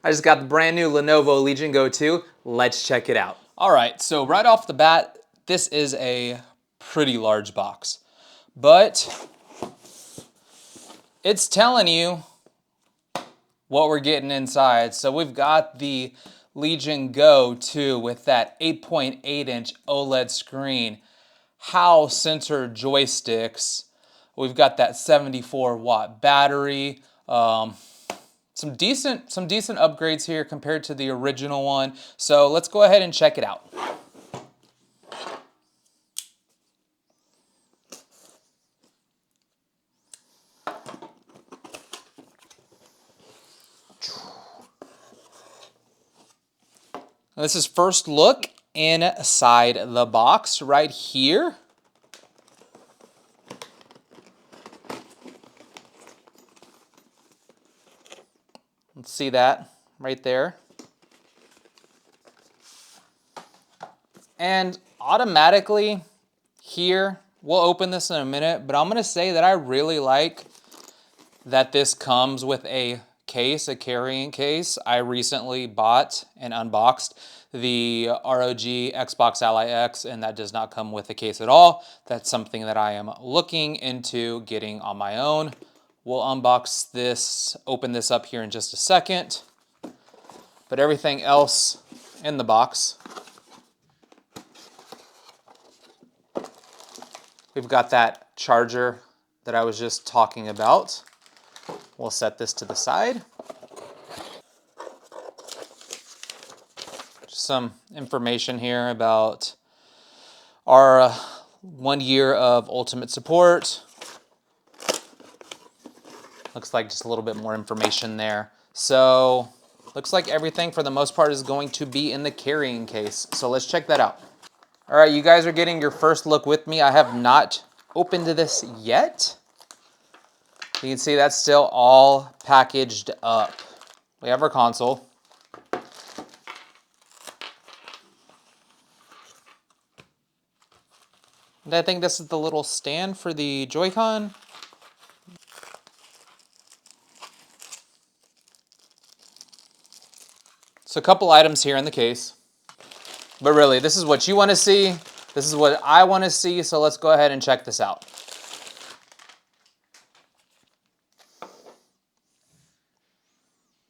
I just got the brand new Lenovo Legion Go 2. Let's check it out. All right, so right off the bat, this is a pretty large box, but it's telling you what we're getting inside. So we've got the Legion Go 2 with that 8.8-inch OLED screen, HAL sensor joysticks. We've got that 74-watt battery. Some decent upgrades here compared to the original one. So let's go ahead and check it out. This is first look inside the box right here. Let's see that right there. And automatically here, we'll open this in a minute, but I'm gonna say that I really like that this comes with a case, a carrying case. I recently bought and unboxed the ROG Xbox Ally X, and that does not come with a case at all. That's something that I am looking into getting on my own. We'll unbox this, open this up here in just a second. But everything else in the box, we've got that charger that I was just talking about. We'll set this to the side. Just some information here about our 1 year of ultimate support. Looks like just a little bit more information there. So looks like everything for the most part is going to be in the carrying case. So let's check that out. All right, you guys are getting your first look with me. I have not opened this yet. You can see that's still all packaged up. We have our console. And I think this is the little stand for the Joy-Con. So a couple items here in the case, but really this is what you want to see. This is what I want to see. So let's go ahead and check this out.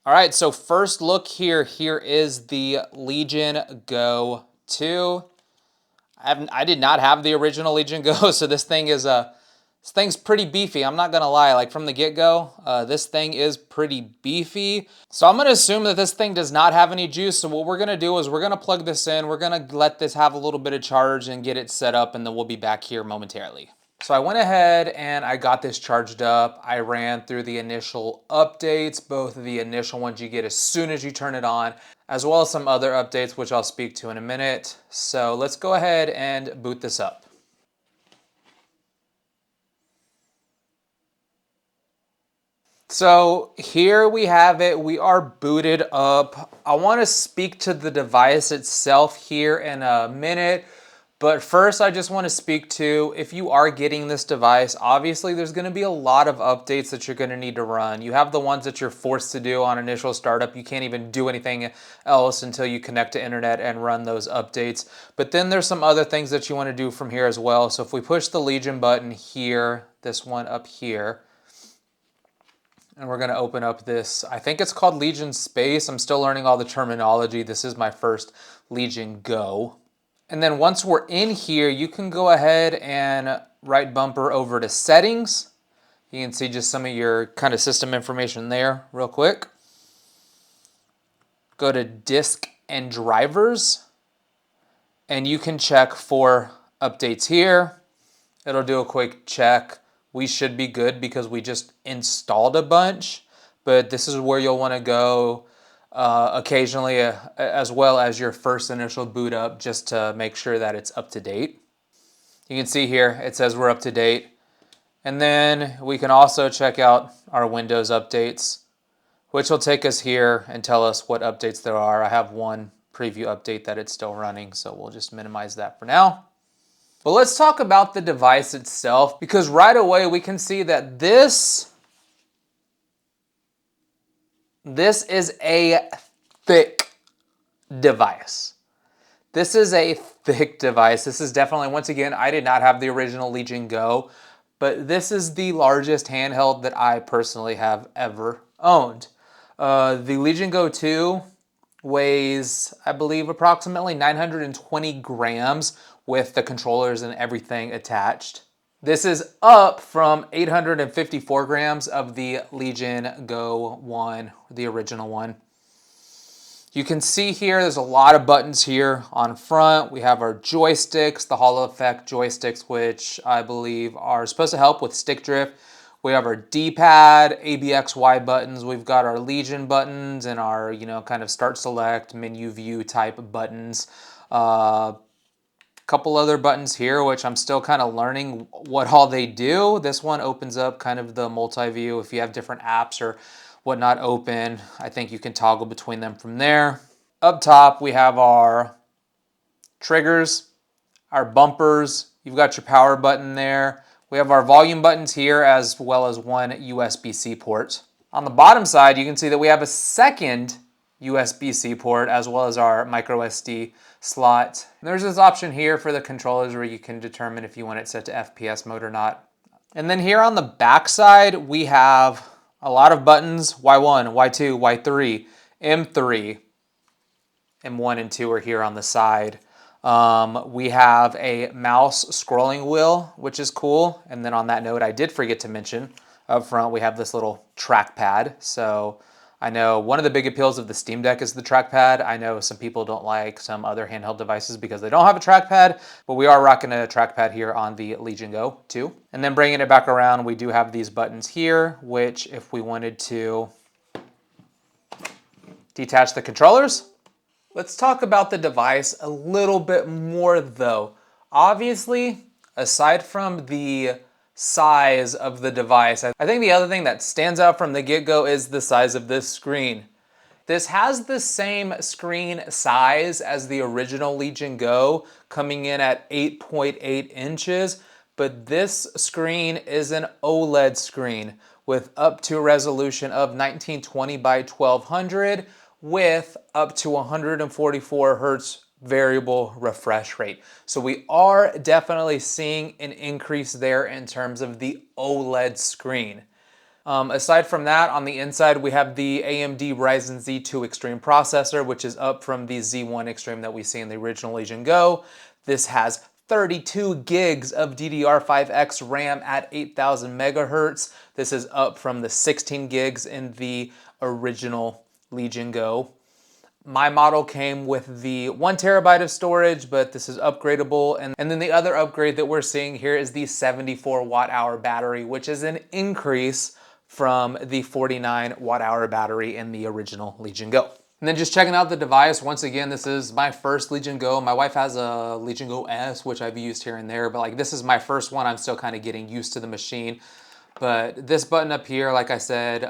All right, so first look here. Here is the Legion Go 2. I did not have the original Legion Go, so this thing's pretty beefy. I'm not gonna lie, like from the get-go, this thing is pretty beefy. So I'm gonna assume that this thing does not have any juice. So what we're gonna do is we're gonna plug this in. We're gonna let this have a little bit of charge and get it set up, and then we'll be back here momentarily. So I went ahead and I got this charged up. I ran through the initial updates, both of the initial ones you get as soon as you turn it on, as well as some other updates, which I'll speak to in a minute. So let's go ahead and boot this up. So here we have it. We are booted up. I want to speak to the device itself here in a minute. But first, I just want to speak to, if you are getting this device, obviously there's going to be a lot of updates that you're going to need to run. You have the ones that you're forced to do on initial startup. You can't even do anything else until you connect to internet and run those updates. But then there's some other things that you want to do from here as well. So if we push the Legion button here, this one up here, and we're going to open up this, I think it's called Legion Space. I'm still learning all the terminology. This is my first Legion Go. And then once we're in here, you can go ahead and right bumper over to settings. You can see just some of your kind of system information there real quick. Go to disk and drivers, and you can check for updates here. It'll do a quick check. We should be good because we just installed a bunch, but this is where you'll want to go occasionally, as well as your first initial boot up, just to make sure that it's up to date. You can see here it says we're up to date, and then we can also check out our Windows updates, which will take us here and tell us what updates there are. I have one preview update that it's still running, so we'll just minimize that for now. But let's talk about the device itself, because right away we can see that this This is a thick device. This is a thick device. This is definitely, once again, I did not have the original Legion Go, but this is the largest handheld that I personally have ever owned. The Legion Go 2 weighs, I believe, approximately 920 grams with the controllers and everything attached. This is up from 854 grams of the Legion Go 1, the original one. You can see here, there's a lot of buttons here on front. We have our joysticks, the Holo Effect joysticks, which I believe are supposed to help with stick drift. We have our D-pad, ABXY buttons. We've got our Legion buttons and our, kind of start select, menu view type buttons. Couple other buttons here, which I'm still kind of learning what all they do. This one opens up kind of the multi-view. If you have different apps or whatnot open, I think you can toggle between them from there. Up top, we have our triggers, our bumpers. You've got your power button there. We have our volume buttons here as well as one USB-C port. On the bottom side, you can see that we have a second USB-C port as well as our micro SD slot. And there's this option here for the controllers where you can determine if you want it set to FPS mode or not. And then here on the back side, we have a lot of buttons, Y1, Y2, Y3, M3, M1 and 2 are here on the side. We have a mouse scrolling wheel, which is cool. And then on that note, I did forget to mention up front, we have this little trackpad. So I know one of the big appeals of the Steam Deck is the trackpad. I know some people don't like some other handheld devices because they don't have a trackpad, but we are rocking a trackpad here on the Legion Go 2. And then bringing it back around, we do have these buttons here, which if we wanted to detach the controllers. Let's talk about the device a little bit more though. Obviously, aside from the size of the device, I think the other thing that stands out from the get-go is the size of this screen. This has the same screen size as the original Legion Go, coming in at 8.8 inches, but this screen is an OLED screen with up to a resolution of 1920 by 1200 with up to 144 hertz variable refresh rate. So we are definitely seeing an increase there in terms of the OLED screen. Aside from that, on the inside, we have the AMD Ryzen Z2 Extreme processor, which is up from the Z1 Extreme that we see in the original Legion Go. This has 32 gigs of DDR5X RAM at 8,000 megahertz. This is up from the 16 gigs in the original Legion Go. My model came with the 1 terabyte of storage, but this is upgradable. And then the other upgrade that we're seeing here is the 74 watt hour battery, which is an increase from the 49 watt hour battery in the original Legion Go. And then just checking out the device, once again, this is my first Legion Go. My wife has a Legion Go S, which I've used here and there, but like this is my first one. I'm still kind of getting used to the machine. But this button up here, like I said,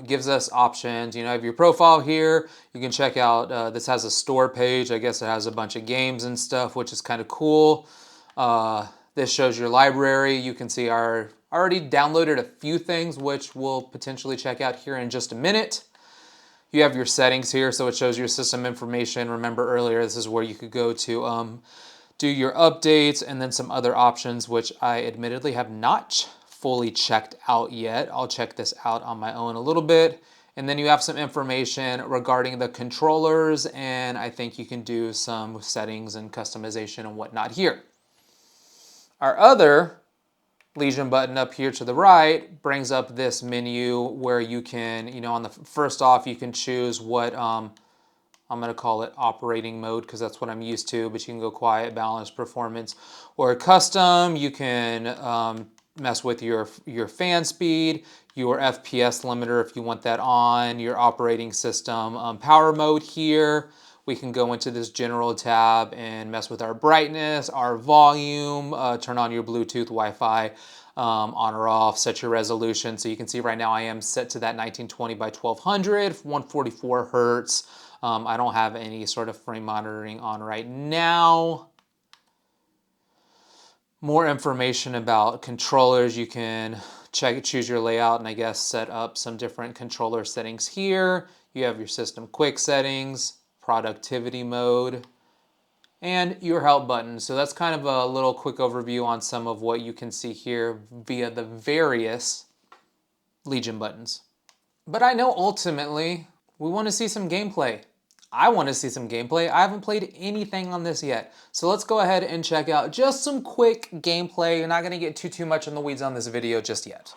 gives us options. You have your profile here. You can check out, this has a store page. I guess it has a bunch of games and stuff, which is kind of cool. This shows your library. You can see I already downloaded a few things, which we'll potentially check out here in just a minute. You have your settings here, so it shows your system information. Remember earlier, this is where you could go to do your updates and then some other options, which I admittedly have not fully checked out yet. I'll check this out on my own a little bit. And then you have some information regarding the controllers, and I think you can do some settings and customization and whatnot here. Our other Legion button up here to the right brings up this menu where you can, on the first off, you can choose what, I'm gonna call it operating mode because that's what I'm used to, but you can go quiet, balance, performance, or custom. You can mess with your fan speed, your FPS limiter if you want that on, your operating system power mode here. We can go into this general tab and mess with our brightness, our volume, turn on your Bluetooth, Wi-Fi, on or off, set your resolution. So you can see right now I am set to that 1920 by 1200, 144 hertz. I don't have any sort of frame monitoring on right now. More information about controllers. You can choose your layout, and I guess set up some different controller settings here. You have your system quick settings, productivity mode, and your help button. So that's kind of a little quick overview on some of what you can see here via the various Legion buttons. But I know ultimately we want to see some gameplay. I want to see some gameplay. I haven't played anything on this yet. So let's go ahead and check out just some quick gameplay. You're not going to get too much in the weeds on this video just yet.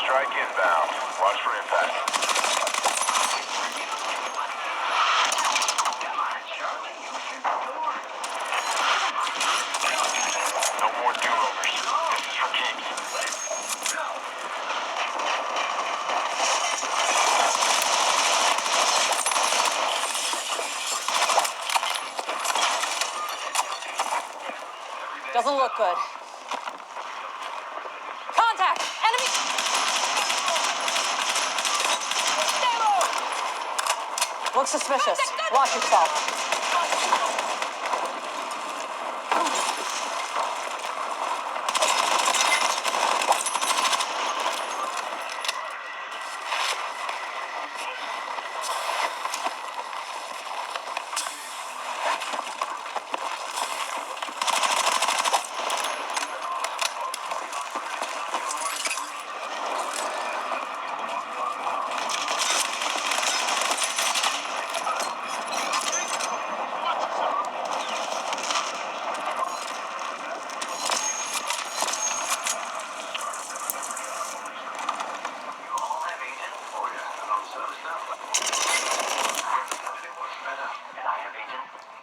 Strike inbound. Watch for impact. No more do-overs. This is for keeps. Doesn't look good. Contact! Enemy! Looks suspicious. Watch yourself.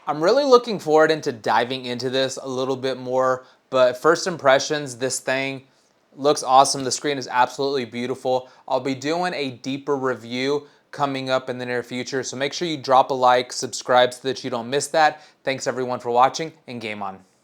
I'm really looking forward into diving into this a little bit more, but first impressions, this thing looks awesome. The screen is absolutely beautiful. I'll be doing a deeper review coming up in the near future, so make sure you drop a like, subscribe so that you don't miss that. Thanks everyone for watching, and game on.